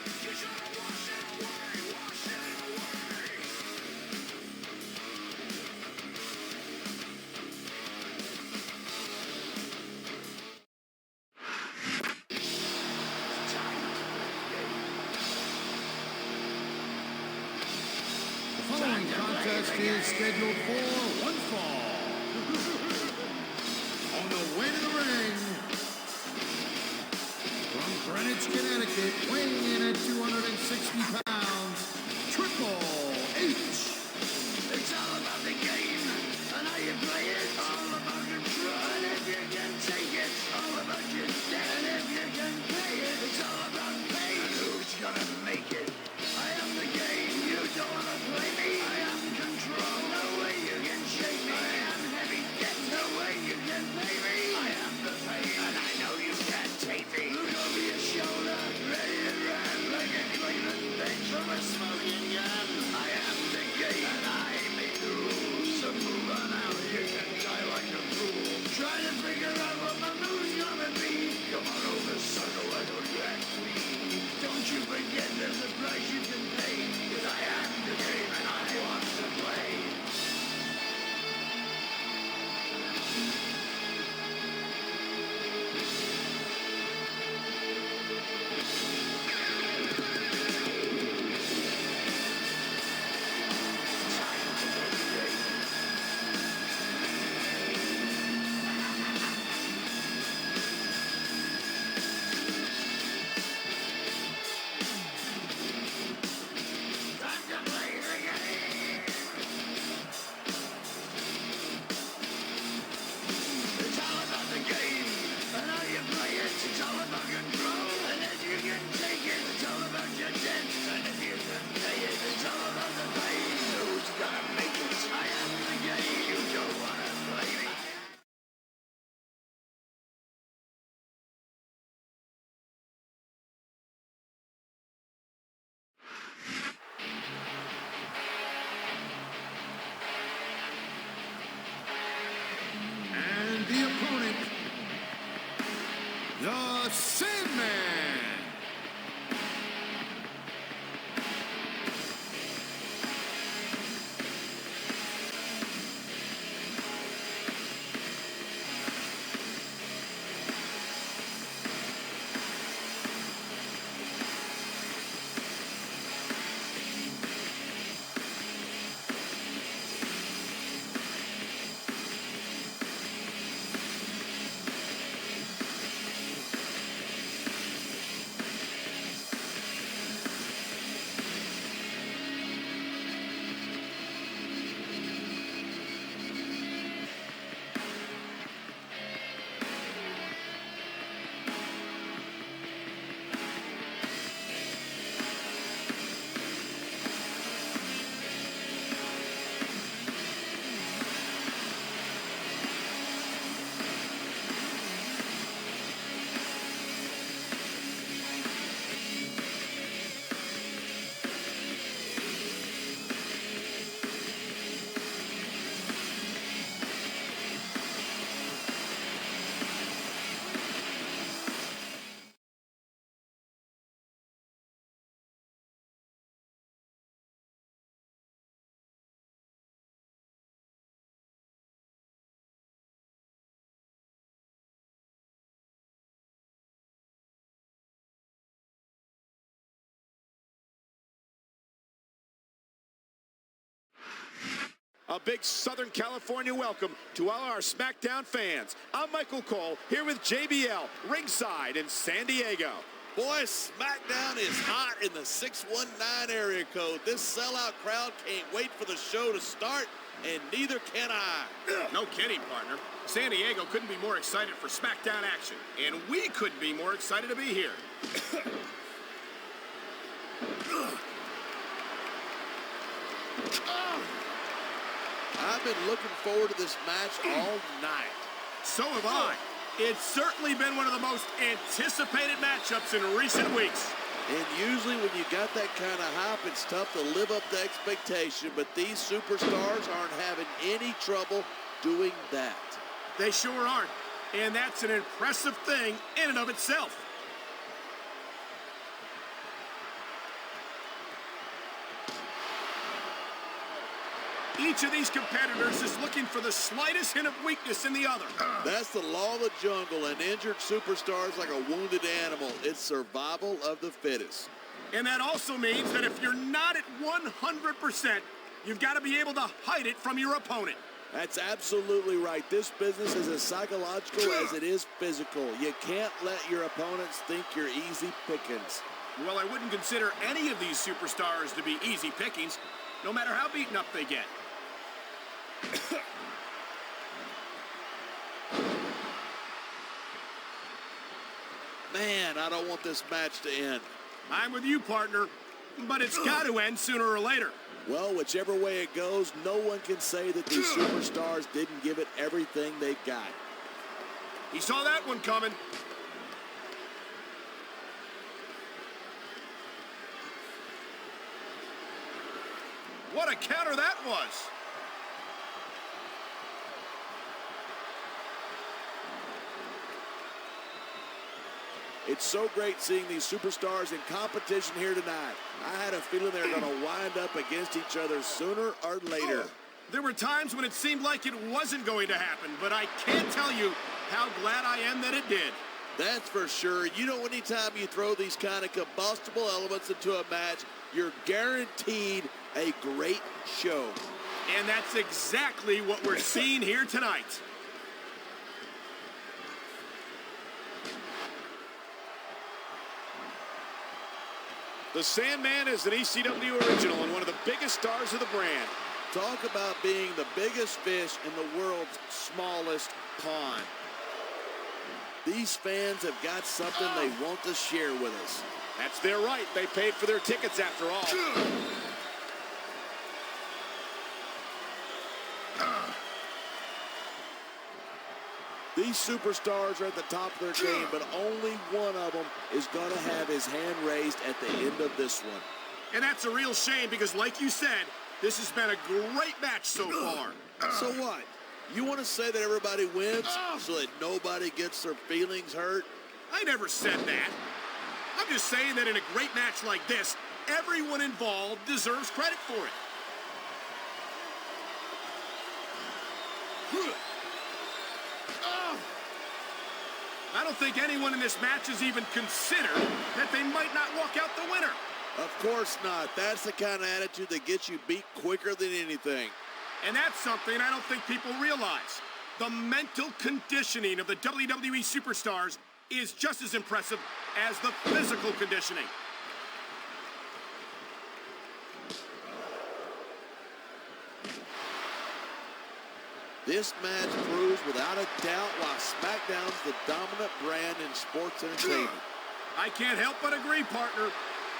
The following contest is scheduled for one fall. On the way to the ring, from Greenwich, Connecticut, weighing in at 260 pounds, Triple H. It's all about the game, and how you play it. All about control, and if you can take it. All about your debt, and if you can pay it. It's all about pain, and who's gonna make it? I am the game, you don't wanna play me. I am control, no way you can shake me. I am heavy debt, no way you can pay me. I am the pain, and I know you can't take me. Look over your shoulder, ready to run like a Cleveland bench from a smoking gun. I am the game, and I make the rules. So move on out, you can die like a fool. Trying to figure out what my move's gonna be. Come on over, sucker, why don't you act clean? Don't you forget there's a price you can pay. 'Cause I am the game, and I want to play. And the opponent, the Sandman. A big Southern California welcome to all our SmackDown fans. I'm Michael Cole, here with JBL, ringside in San Diego. Boy, SmackDown is hot in the 619 area code. This sellout crowd can't wait for the show to start, and neither can I. No kidding, partner. San Diego couldn't be more excited for SmackDown action, and we couldn't be more excited to be here. I've been looking forward to this match all night. So have I. It's certainly been one of the most anticipated matchups in recent weeks. And usually when you got that kind of hype, it's tough to live up to expectation, but these superstars aren't having any trouble doing that. They sure aren't, and that's an impressive thing in and of itself. Each of these competitors is looking for the slightest hint of weakness in the other. That's the law of the jungle. An injured superstar is like a wounded animal. It's survival of the fittest. And that also means that if you're not at 100%, you've got to be able to hide it from your opponent. That's absolutely right. This business is as psychological as it is physical. You can't let your opponents think you're easy pickings. Well, I wouldn't consider any of these superstars to be easy pickings, no matter how beaten up they get. Man, I don't want this match to end. I'm with you, partner, but it's got to end sooner or later. Well, whichever way it goes, no one can say that these superstars didn't give it everything they got. He saw that one coming. What a counter that was. It's so great seeing these superstars in competition here tonight. I had a feeling they were going to wind up against each other sooner or later. There were times when it seemed like it wasn't going to happen, but I can't tell you how glad I am that it did. That's for sure. You know, anytime you throw these kind of combustible elements into a match, you're guaranteed a great show. And that's exactly what we're seeing here tonight. The Sandman is an ECW original and one of the biggest stars of the brand. Talk about being the biggest fish in the world's smallest pond. These fans have got something they want to share with us. That's their right. They paid for their tickets after all. These superstars are at the top of their game, but only one of them is going to have his hand raised at the end of this one. And that's a real shame because, like you said, this has been a great match so far. So what? You want to say that everybody wins so that nobody gets their feelings hurt? I never said that. I'm just saying that in a great match like this, everyone involved deserves credit for it. I don't think anyone in this match has even considered that they might not walk out the winner. Of course not. That's the kind of attitude that gets you beat quicker than anything. And that's something I don't think people realize. The mental conditioning of the WWE superstars is just as impressive as the physical conditioning. This match proves without a doubt why SmackDown's the dominant brand in sports entertainment. I can't help but agree, partner.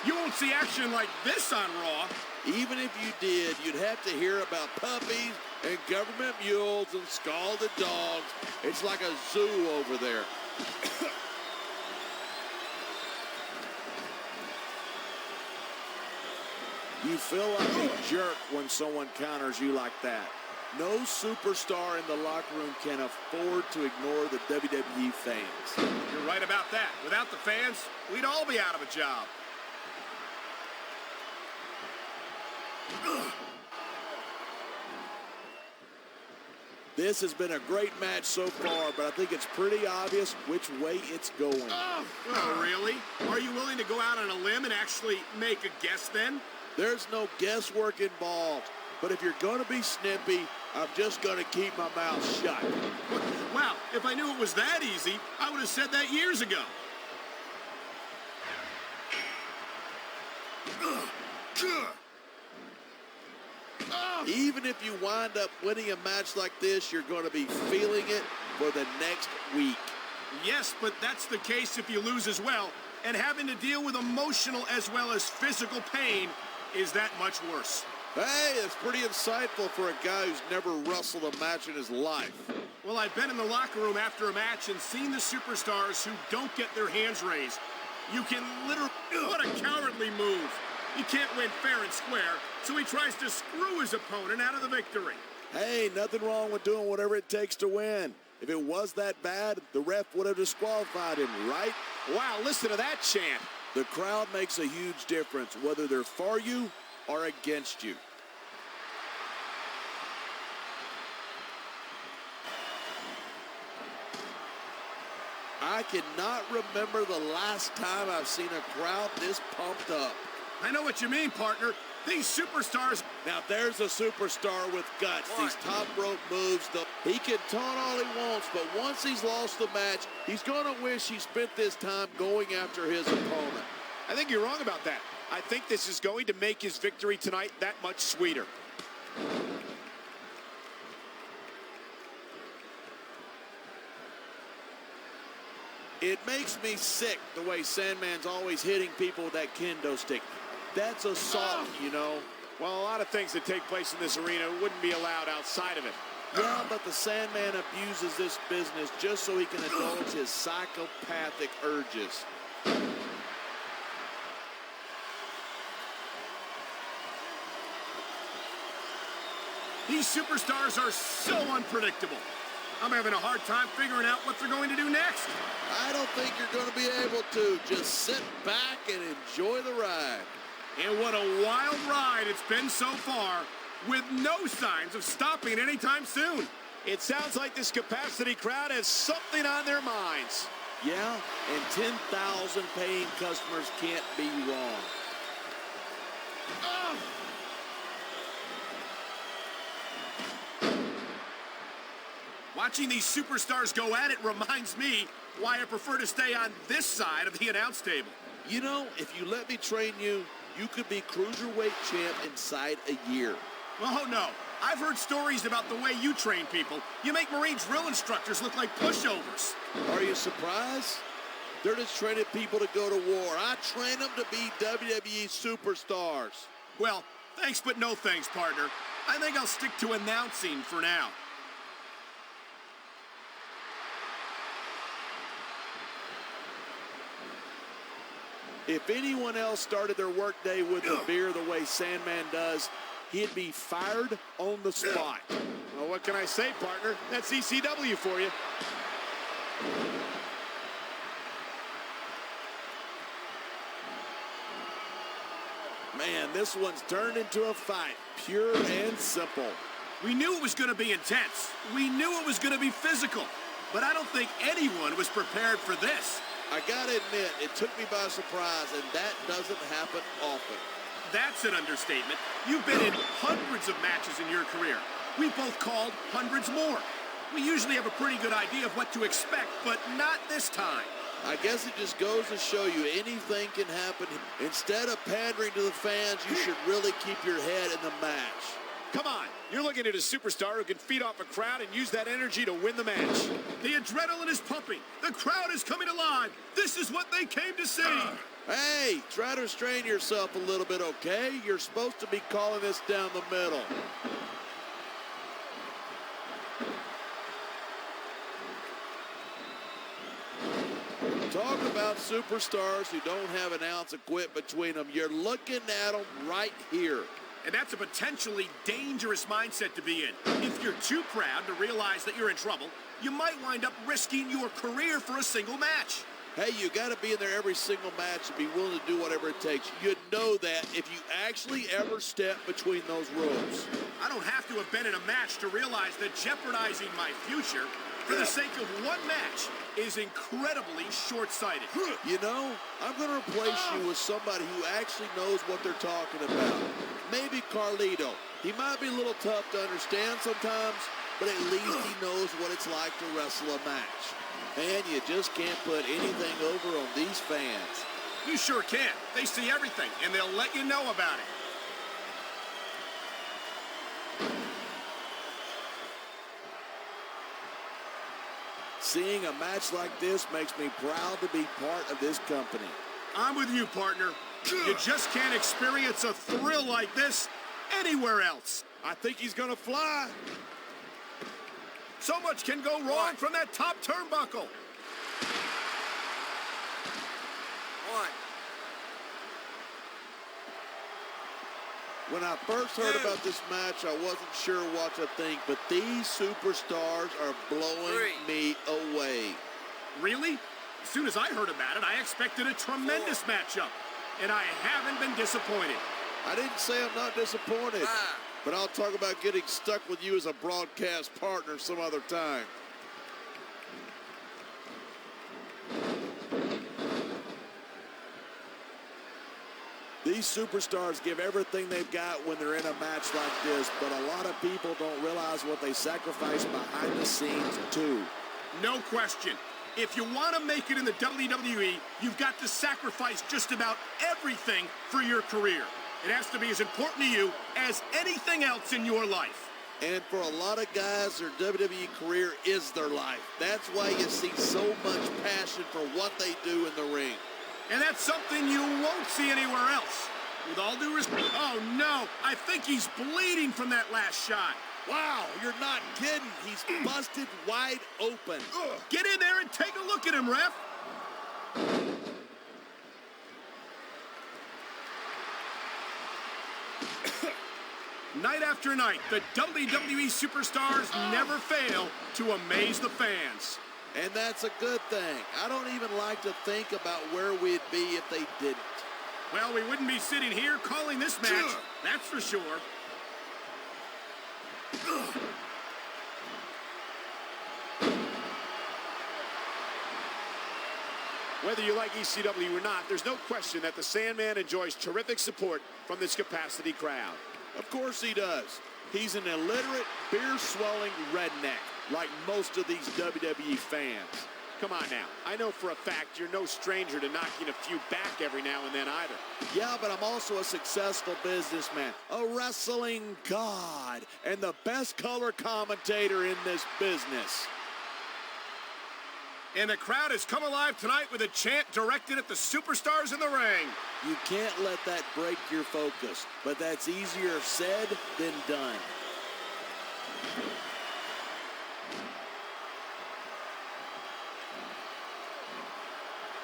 You won't see action like this on Raw. Even if you did, you'd have to hear about puppies and government mules and scalded dogs. It's like a zoo over there. You feel like a jerk when someone counters you like that. No superstar in the locker room can afford to ignore the WWE fans. You're right about that. Without the fans, we'd all be out of a job. This has been a great match so far, but I think it's pretty obvious which way it's going. Oh, really? Are you willing to go out on a limb and actually make a guess then? There's no guesswork involved. But if you're going to be snippy, I'm just going to keep my mouth shut. Wow, if I knew it was that easy, I would have said that years ago. Even if you wind up winning a match like this, you're going to be feeling it for the next week. Yes, but that's the case if you lose as well. And having to deal with emotional as well as physical pain is that much worse. Hey, it's pretty insightful for a guy who's never wrestled a match in his life. Well, I've been in the locker room after a match and seen the superstars who don't get their hands raised. You can literally... What a cowardly move. He can't win fair and square, so he tries to screw his opponent out of the victory. Hey, nothing wrong with doing whatever it takes to win. If it was that bad, the ref would have disqualified him, right? Wow, listen to that chant. The crowd makes a huge difference, whether they're for you or against you. cannot remember the last time I've seen a crowd this pumped up. I know what you mean, partner. These superstars... Now there's a superstar with guts. These top rope moves, he can taunt all he wants, but once he's lost the match, he's going to wish he spent this time going after his opponent. I think you're wrong about that. I think this is going to make his victory tonight that much sweeter. It makes me sick the way Sandman's always hitting people with that kendo stick. That's assault, you know. Well, a lot of things that take place in this arena wouldn't be allowed outside of it. Yeah, but the Sandman abuses this business just so he can indulge his psychopathic urges. These superstars are so unpredictable. I'm having a hard time figuring out what they're going to do next. I don't think you're going to be able to. Just sit back and enjoy the ride. And what a wild ride it's been so far, with no signs of stopping anytime soon. It sounds like this capacity crowd has something on their minds. Yeah, and 10,000 paying customers can't be wrong. Watching these superstars go at it reminds me why I prefer to stay on this side of the announce table. You know, if you let me train you, you could be cruiserweight champ inside a year. Oh, no. I've heard stories about the way you train people. You make Marine drill instructors look like pushovers. Are you surprised? They're just training people to go to war. I train them to be WWE superstars. Well, thanks but no thanks, partner. I think I'll stick to announcing for now. If anyone else started their workday with a beer the way Sandman does, he'd be fired on the spot. Well, what can I say, partner? That's ECW for you. Man, this one's turned into a fight, pure and simple. We knew it was going to be intense. We knew it was going to be physical. But I don't think anyone was prepared for this. I gotta admit, it took me by surprise, and that doesn't happen often. That's an understatement. You've been in hundreds of matches in your career. We both called hundreds more. We usually have a pretty good idea of what to expect, but not this time. I guess it just goes to show you anything can happen. Instead of pandering to the fans, you should really keep your head in the match. Come on, you're looking at a superstar who can feed off a crowd and use that energy to win the match. The adrenaline is pumping. The crowd is coming alive. This is what they came to see. Hey, try to restrain yourself a little bit, okay? You're supposed to be calling this down the middle. Talk about superstars who don't have an ounce of quit between them. You're looking at them right here. And that's a potentially dangerous mindset to be in. If you're too proud to realize that you're in trouble, you might wind up risking your career for a single match. Hey, you got to be in there every single match and be willing to do whatever it takes. You'd know that if you actually ever step between those ropes. I don't have to have been in a match to realize that jeopardizing my future for the sake of one match is incredibly short-sighted. You know, I'm going to replace you with somebody who actually knows what they're talking about. Maybe Carlito. He might be a little tough to understand sometimes, but at least he knows what it's like to wrestle a match. And you just can't put anything over on these fans. You sure can. They see everything, and they'll let you know about it. Seeing a match like this makes me proud to be part of this company. I'm with you, partner. You just can't experience a thrill like this anywhere else. I think he's going to fly. So much can go wrong from that top turnbuckle. When I first heard about this match, I wasn't sure what to think, but these superstars are blowing me away. Really? As soon as I heard about it, I expected a tremendous matchup, and I haven't been disappointed. I didn't say I'm not disappointed, but I'll talk about getting stuck with you as a broadcast partner some other time. These superstars give everything they've got when they're in a match like this, but a lot of people don't realize what they sacrifice behind the scenes, too. No question. If you want to make it in the WWE, you've got to sacrifice just about everything for your career. It has to be as important to you as anything else in your life. And for a lot of guys, their WWE career is their life. That's why you see so much passion for what they do in the ring. And that's something you won't see anywhere else. With all due respect. Oh, no. I think he's bleeding from that last shot. Wow, you're not kidding. He's busted wide open. Get in there and take a look at him, ref. Night after night, the WWE superstars never fail to amaze the fans. And that's a good thing. I don't even like to think about where we'd be if they didn't. Well, we wouldn't be sitting here calling this match, that's for sure. Whether you like ECW or not, there's no question that the Sandman enjoys terrific support from this capacity crowd. Of course he does. He's an illiterate, beer-swelling redneck, like most of these WWE fans. Come on now. I know for a fact you're no stranger to knocking a few back every now and then either. Yeah, but I'm also a successful businessman, a wrestling god, and the best color commentator in this business. And the crowd has come alive tonight with a chant directed at the superstars in the ring. You can't let that break your focus, but that's easier said than done.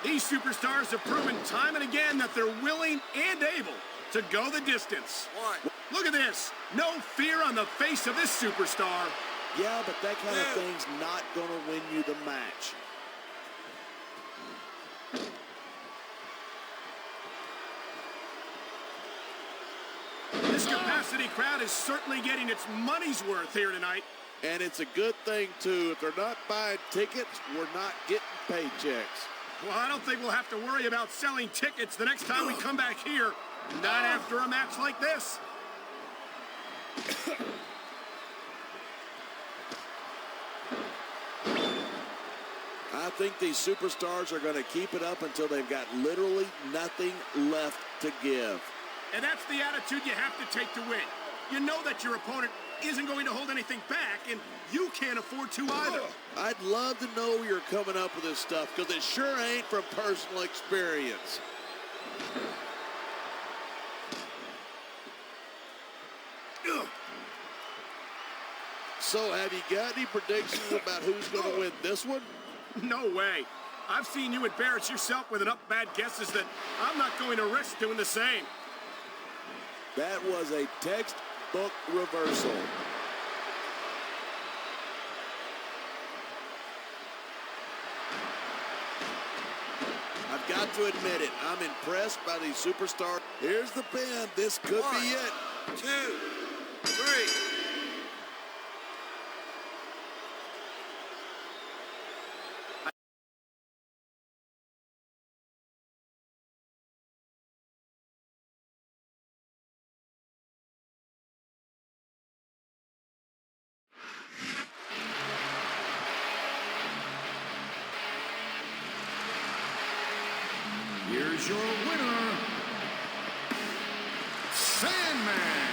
These superstars have proven time and again that they're willing and able to go the distance. Look at this. No fear on the face of this superstar. Yeah, but that kind of thing's not going to win you the match. This capacity crowd is certainly getting its money's worth here tonight. And it's a good thing, too. If they're not buying tickets, we're not getting paychecks. Well, I don't think we'll have to worry about selling tickets the next time we come back here. Not after a match like this. I think these superstars are going to keep it up until they've got literally nothing left to give. And that's the attitude you have to take to win. You know that your opponent isn't going to hold anything back, and you can't afford to either. I'd love to know where you're coming up with this stuff, because it sure ain't from personal experience. So, have you got any predictions about who's going to win this one? No way. I've seen you embarrass yourself with enough bad guesses that I'm not going to risk doing the same. That was a textbook reversal. I've got to admit it. I'm impressed by these superstars. Here's the pin. This could be it. 2, 3. Here's your winner, Sandman.